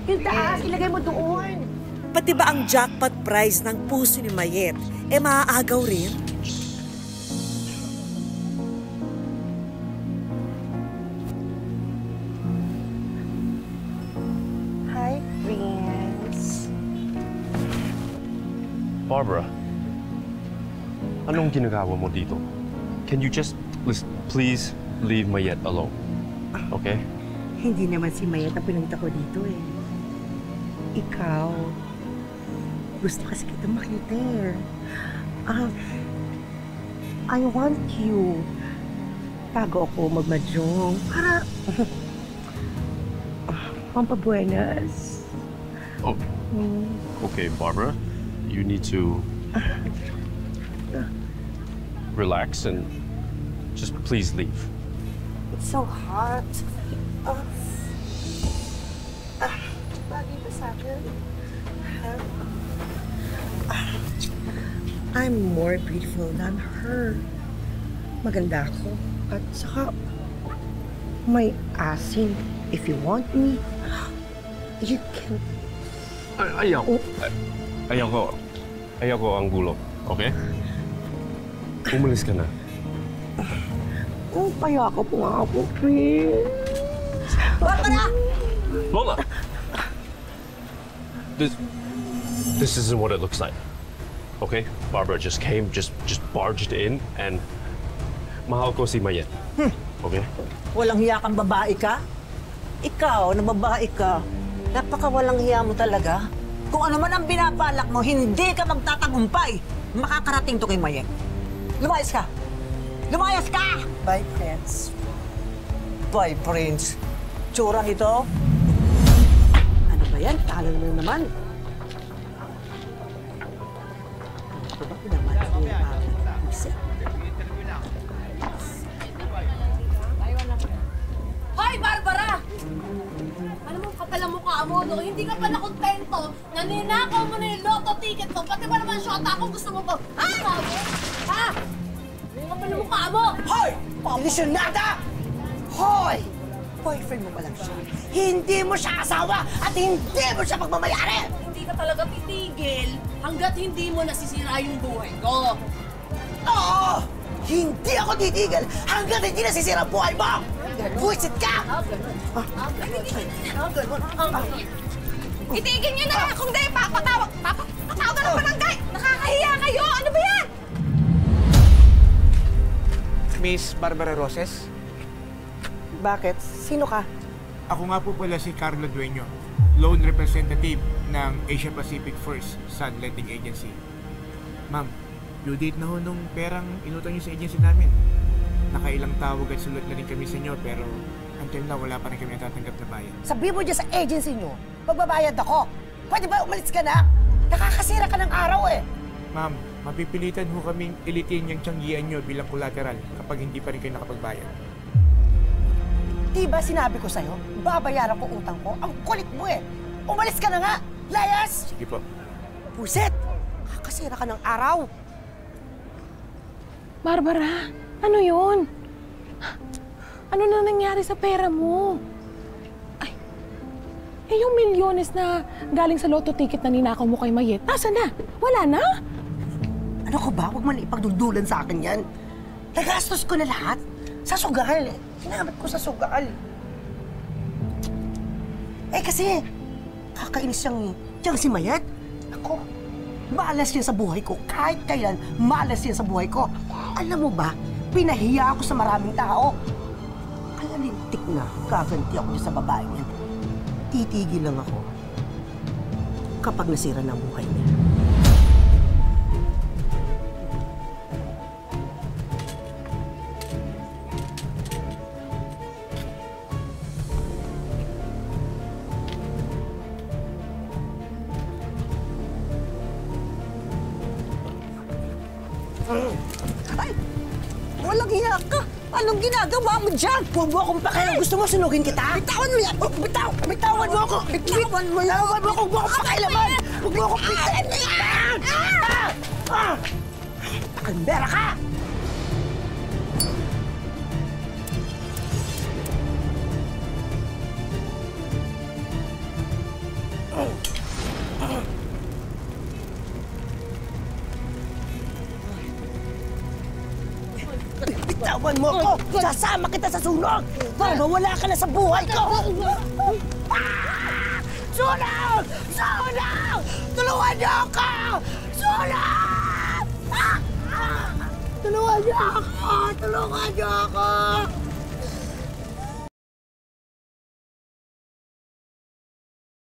Yung taas, ilagay mo doon. Pati ba ang jackpot prize ng puso ni Mayet, maaagaw rin? Hi, Prince. Barbara, anong ginagawa mo dito? Can you just, please leave Mayet alone, okay? Hindi naman si Mayet ang pinunta ko dito eh. Ikaw. Gusto kasi kita makita eh. I want you. Bago ako magmadyong. Para... Pampabuenas. Oh, okay, Barbara. You need to relax and just please leave. It's so hot. Bagay ba sa akin? I'm more beautiful than her. Maganda ako. At saka, may asin. If you want me, you can... Ayoko ang gulo, okay? Umalis ka na. Payako po nga ako, Prince. Barbara! Lola! This isn't what it looks like. Okay? Barbara just came, just barged in, and mahal ko si Mayet. Okay? Walang hiya kang babae ka? Ikaw, na babae ka, napakawalang hiya mo talaga. Kung ano man ang binabalak mo, hindi ka magtatagumpay. Makakarating to kay Mayet. Lumayas ka! Lumayas ka! Bye, Prince. Bye, Prince. Tsura nito? Ano ba yan? Talang mo naman. Hoy, Barbara! Ano mo kapal ang mukha mo, no? Hindi ka pa nakontento na ninakaw mo na yung lotto ticket mo, pati ba naman shota kung gusto mo ba? Ha? Ano kapal ang mukha mo? Hoy! Pamisyonada! Hoy! Boyfriend mo pa lang siya. Hindi mo siya asawa at hindi mo siya pagmamayari! Hindi ka talaga titigil hanggat hindi mo nasisira yung buhay ko. Oo! Hindi ako titigil hanggat hindi nasisira ang buhay mo! Buwisit ka! Itigil niyo na! Kung di, papatawag ng barangay! Nakakahiya kayo! Ano ba yan? Miss Barbara Roses? Bakit? Sino ka? Ako nga po pala si Carlo Dueño, loan representative ng Asia Pacific First Sun Lending Agency. Ma'am, due date na ho nung perang inutang niyo sa agency namin. Nakailang tawag at sulat na rin kami sa inyo pero until now wala pa rin kami natatanggap na bayad. Sabi mo dyan sa agency nyo, magbabayad ako. Pwede ba umalis ka na? Nakakasira ka ng araw eh. Ma'am, mapipilitan ho kaming ilitin yung tiyanggian nyo bilang collateral kapag hindi pa rin kayo nakapagbayad. Di ba sinabi ko sa'yo, babayaran ko utang ko? Ang kulit mo eh. Umalis ka na nga! Layas! Sige po. Puset! Kakasira ka ng araw. Barbara, ano yun? Ano na nangyari sa pera mo? Ay, yung milyones na galing sa lotto ticket na ninakaw mo kay Mayet, nasa na? Wala na? Ano ko ba? Huwag mo na ipagduldulan sa akin yan. Nagastos ko na lahat. Sa sugal. Sinamit ko sa sugal. Eh kasi, kakainis siyang si Mayet. Ako, malas yan sa buhay ko. Kahit kailan, malas yan sa buhay ko. Alam mo ba, pinahiya ako sa maraming tao. Kaya lintik na, gaganti ako sa babae niya. Titigil lang ako kapag nasira na ang buhay niya. Ay! Walang hiya ka! Anong ginagawa mo dyan? Huwag mo akong pakialam. Gusto mo sunugin kita? Bitawan mo yan! Bitaw! Bitawan mo ako! Bitawan mo yan! Huwag mo akong pakialaman! Huwag mo akong pitain! Pakambera ka! Bitawan mo ako! Sasama kita sa sunog! Para mawala ka na sa buhay ko! Sunog! Sunog! Tulungan niyo ako! Sunog! Tulungan niyo ako! Tulungan niyo ako!